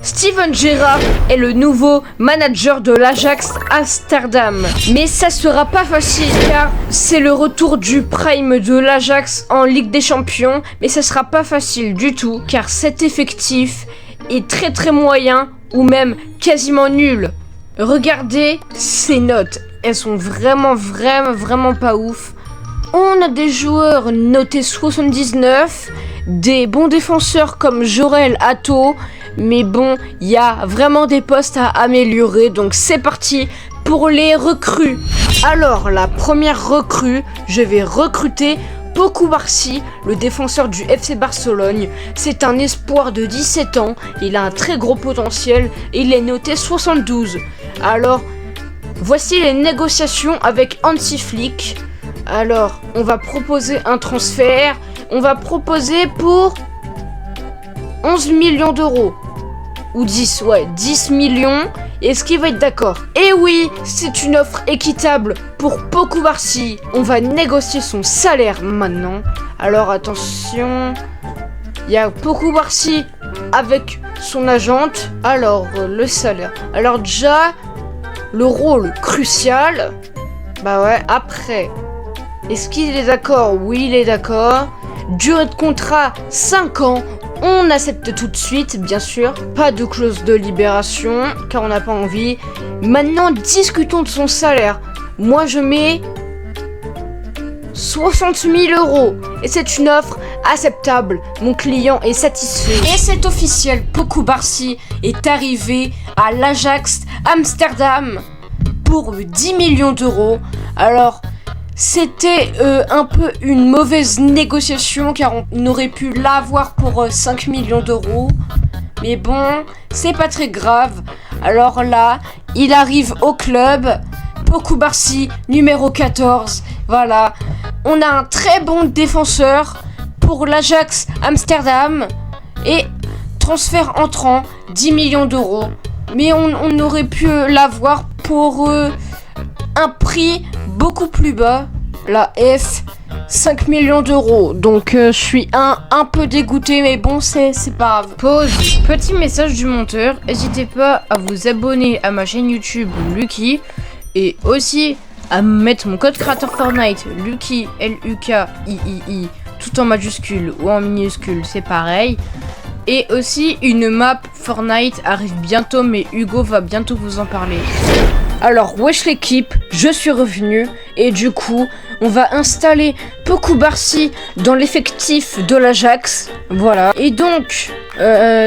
Steven Gerrard est le nouveau manager de l'Ajax Amsterdam. Mais ça sera pas facile car c'est le retour du prime de l'Ajax en Ligue des Champions. Mais ça sera pas facile du tout car cet effectif est très moyen ou même quasiment nul. Regardez ces notes, elles sont vraiment pas ouf. On a des joueurs notés 79, des bons défenseurs comme Jorel Atto, mais bon, il y a vraiment des postes à améliorer, donc c'est parti pour les recrues. Alors, la première recrue, je vais recruter Pau Cubarsí, le défenseur du FC Barcelone. C'est un espoir de 17 ans, il a un très gros potentiel et il est noté 72. Alors, voici les négociations avec Hansi Flick. Alors, on va proposer un transfert, on va proposer pour 11 millions d'euros. Ou 10, ouais, 10 millions. Est-ce qu'il va être d'accord? Et oui, c'est une offre équitable pour Pau Cubarsí. On va négocier son salaire maintenant. Alors attention, il y a Pau Cubarsí avec son agente. Alors, le salaire. Alors déjà, le rôle crucial. Bah ouais, après, est-ce qu'il est d'accord? Oui, il est d'accord. Durée de contrat, 5 ans. On accepte tout de suite, bien sûr. Pas de clause de libération, car on n'a pas envie. Maintenant, discutons de son salaire. Moi, je mets 60 000 euros. Et c'est une offre acceptable. Mon client est satisfait. Et c'est officiel, Pau Cubarsí est arrivé à l'Ajax Amsterdam pour 10 millions d'euros. Alors, c'était un peu une mauvaise négociation car on aurait pu l'avoir pour 5 millions d'euros. Mais bon, c'est pas très grave. Alors là, il arrive au club. Pau Cubarsí, numéro 14. Voilà. On a un très bon défenseur pour l'Ajax Amsterdam. Et transfert entrant, 10 millions d'euros. Mais on aurait pu l'avoir pour un prix beaucoup plus bas, la F, 5 millions d'euros. Donc je suis un peu dégoûté, mais bon, c'est pas grave. Pause. Petit message du monteur, n'hésitez pas à vous abonner à ma chaîne YouTube Lucky et aussi à mettre mon code créateur Fortnite Lucky, L-U-K-I-I-I, tout en majuscule ou en minuscule, c'est pareil. Et aussi une map Fortnite arrive bientôt, mais Hugo va bientôt vous en parler. Alors, wesh l'équipe, je suis revenu et du coup, on va installer Pau Cubarsí dans l'effectif de l'Ajax. Voilà. Et donc,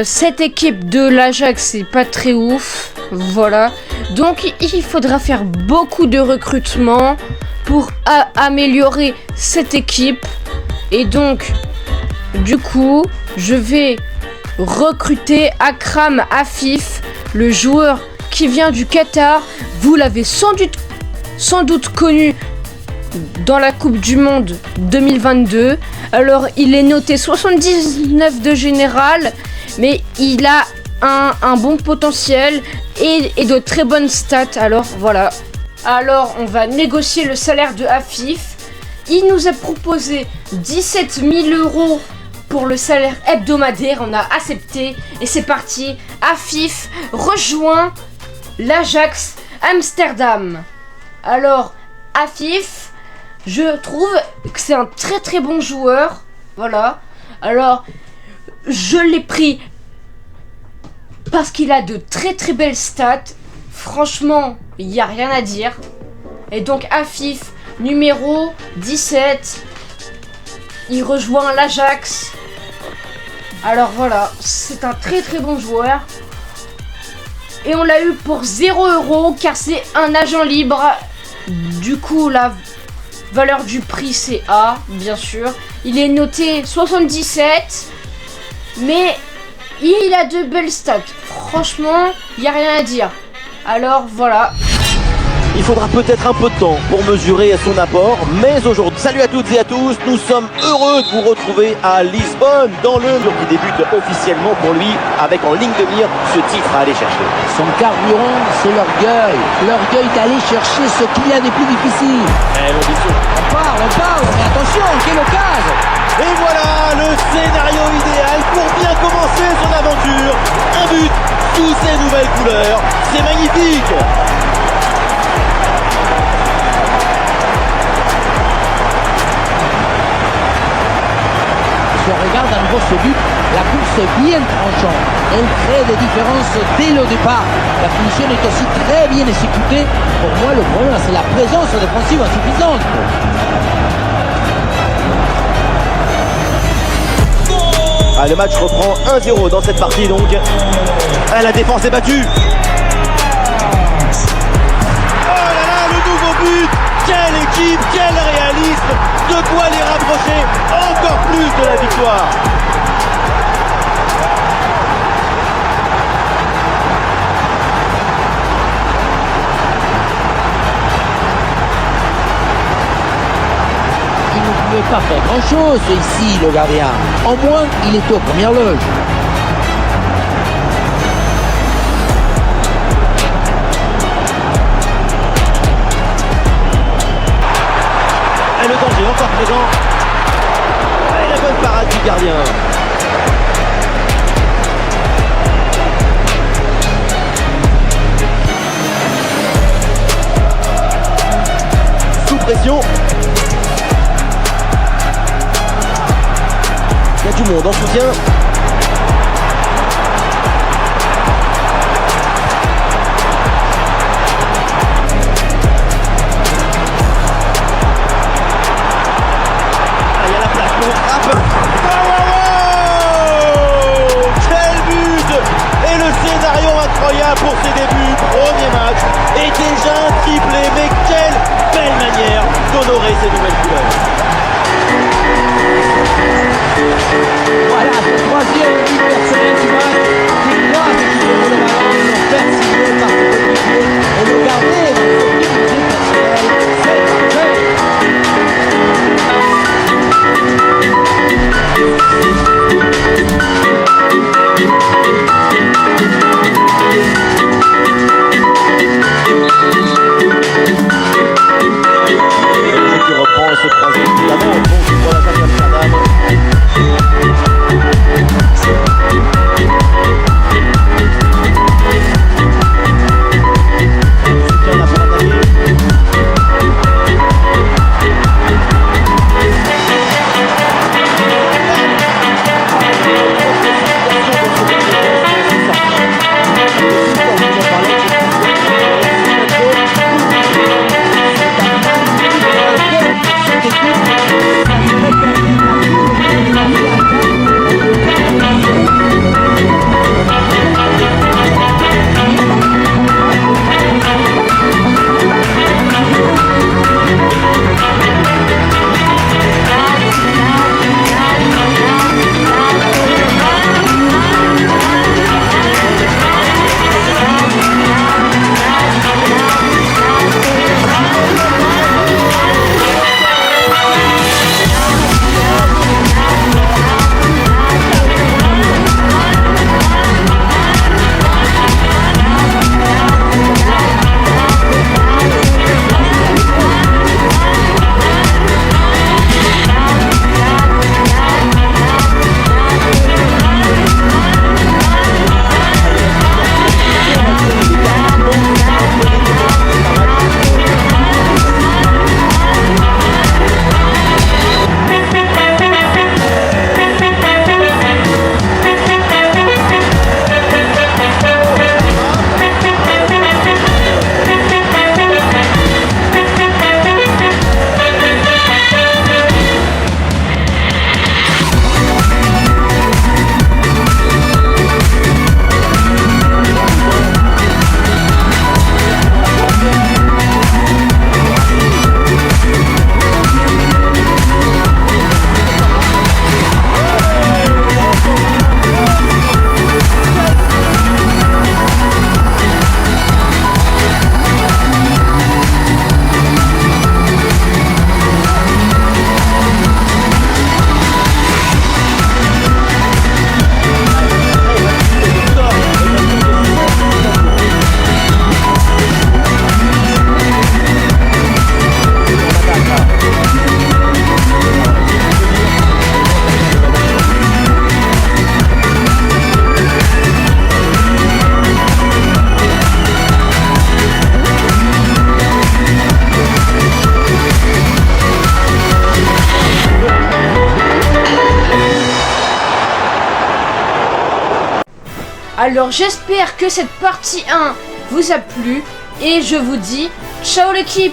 cette équipe de l'Ajax, c'est pas très ouf. Voilà. Donc, il faudra faire beaucoup de recrutement pour améliorer cette équipe. Et donc, du coup, je vais recruter Akram Afif, le joueur qui vient du Qatar. Vous l'avez sans doute connu dans la Coupe du Monde 2022. Alors, il est noté 79 de général, mais il a un bon potentiel et de très bonnes stats. Alors, voilà. Alors, on va négocier le salaire de Afif. Il nous a proposé 17 000 euros pour le salaire hebdomadaire. On a accepté et c'est parti. Afif rejoint l'Ajax Amsterdam. Alors, Afif, je trouve que c'est un très bon joueur. Voilà. Alors, je l'ai pris parce qu'il a de très belles stats. Franchement, il n'y a rien à dire. Et donc, Afif, numéro 17, il rejoint l'Ajax. Alors voilà, c'est un très bon joueur. Et on l'a eu pour 0 € car c'est un agent libre. Du coup, la valeur du prix c'est A, bien sûr. Il est noté 77. Mais il a de belles stats. Franchement, il n'y a rien à dire. Alors voilà. Il faudra peut-être un peu de temps pour mesurer son apport, mais aujourd'hui, salut à toutes et à tous, nous sommes heureux de vous retrouver à Lisbonne dans le tour qui débute officiellement pour lui avec en ligne de mire ce titre à aller chercher. Son carburant, c'est l'orgueil. L'orgueil d'aller chercher ce qu'il y a de plus difficile. L'ambition. On part, ballon passe, mais attention, quelle occasion! Et voilà le scénario idéal pour bien commencer son aventure. Un but sous ses nouvelles couleurs, c'est magnifique. Si on regarde à nouveau ce but, la course est bien tranchante. Elle crée des différences dès le départ. La finition est aussi très bien exécutée. Pour moi, le problème, c'est la présence défensive insuffisante. Ah, le match reprend 1-0 dans cette partie donc. Ah, la défense est battue. Oh là là, le nouveau but. Quelle équipe, quel réalisme. De quoi les rapprocher encore plus de la victoire. Il ne pouvait pas faire grand chose ici, le gardien. Au moins, il était aux premières loges. Et le danger encore présent. Et la bonne parade du gardien. Sous pression. Il y a du monde en soutien. Ah, il y a la place pour frappe. Oh, quel but! Et le scénario incroyable pour ses débuts. Premier match. Et déjà un triplé. Mais quelle belle manière d'honorer ses nouvelles couleurs. Voilà, ce troisième but personnel du match. C'est grâce à qui le ballon, ils l'ont persigné par ce coéquipier et le garder dans ce but personnel, c'est parfait. Qui reprend ce troisième but d'avant. Donc pour la Amsterdam. Alors j'espère que cette partie 1 vous a plu et je vous dis ciao l'équipe.